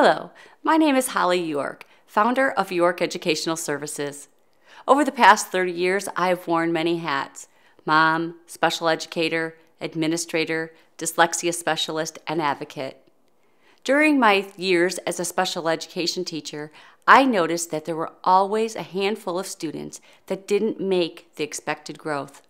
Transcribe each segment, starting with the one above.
Hello, my name is Holly York, founder of York Educational Services. Over the past 30 years, I have worn many hats: mom, special educator, administrator, dyslexia specialist, and advocate. During my years as a special education teacher, I noticed that there were always a handful of students that didn't make the expected growth.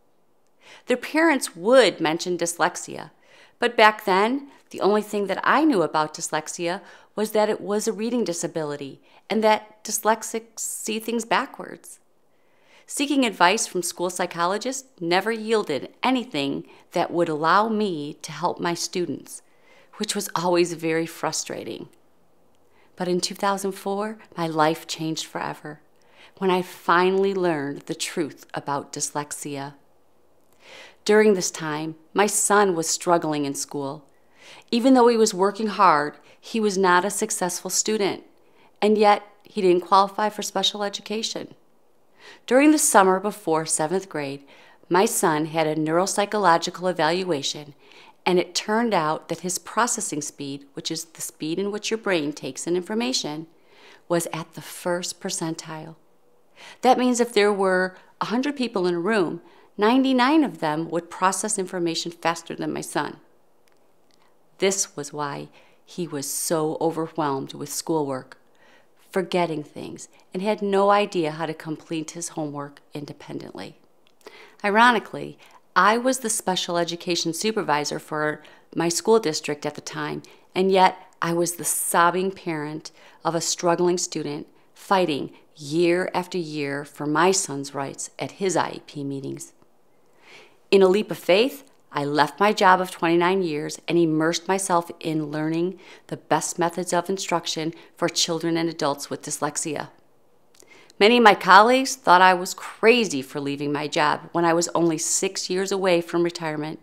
Their parents would mention dyslexia, but back then, the only thing that I knew about dyslexia was that it was a reading disability and that dyslexics see things backwards. Seeking advice from school psychologists never yielded anything that would allow me to help my students, which was always very frustrating. But in 2004, my life changed forever when I finally learned the truth about dyslexia. During this time, my son was struggling in school. Even though he was working hard, he was not a successful student, and yet he didn't qualify for special education. During the summer before 7th grade, my son had a neuropsychological evaluation, and it turned out that his processing speed, which is the speed in which your brain takes in information, was at the first percentile. That means if there were 100 people in a room, 99 of them would process information faster than my son. This was why he was so overwhelmed with schoolwork, forgetting things, and had no idea how to complete his homework independently. Ironically, I was the special education supervisor for my school district at the time, and yet I was the sobbing parent of a struggling student fighting year after year for my son's rights at his IEP meetings. In a leap of faith, I left my job of 29 years and immersed myself in learning the best methods of instruction for children and adults with dyslexia. Many of my colleagues thought I was crazy for leaving my job when I was only 6 years away from retirement.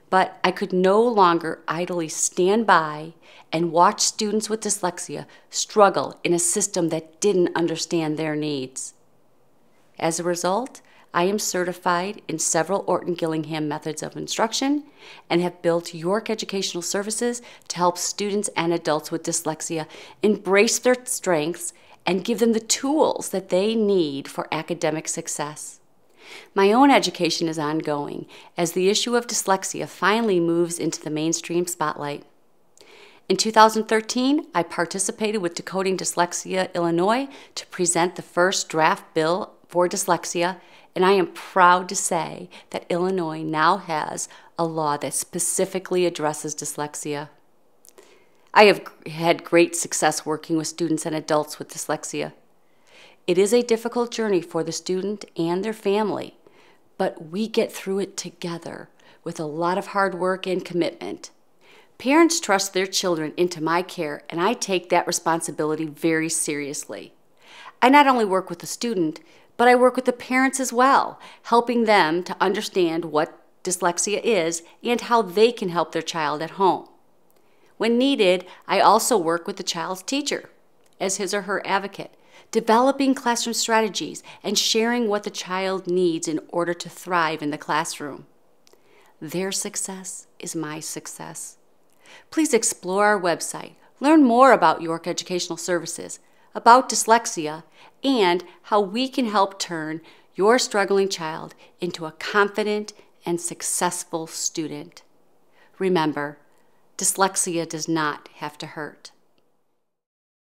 But I could no longer idly stand by and watch students with dyslexia struggle in a system that didn't understand their needs. As a result, I am certified in several Orton-Gillingham methods of instruction and have built York Educational Services to help students and adults with dyslexia embrace their strengths and give them the tools that they need for academic success. My own education is ongoing as the issue of dyslexia finally moves into the mainstream spotlight. In 2013, I participated with Decoding Dyslexia Illinois to present the first draft bill for dyslexia, and I am proud to say that Illinois now has a law that specifically addresses dyslexia. I have had great success working with students and adults with dyslexia. It is a difficult journey for the student and their family, but we get through it together with a lot of hard work and commitment. Parents trust their children into my care, and I take that responsibility very seriously. I not only work with the student, but I work with the parents as well, helping them to understand what dyslexia is and how they can help their child at home. When needed, I also work with the child's teacher as his or her advocate, developing classroom strategies and sharing what the child needs in order to thrive in the classroom. Their success is my success. Please explore our website, learn more about York Educational Services, about dyslexia, and how we can help turn your struggling child into a confident and successful student. Remember, dyslexia does not have to hurt.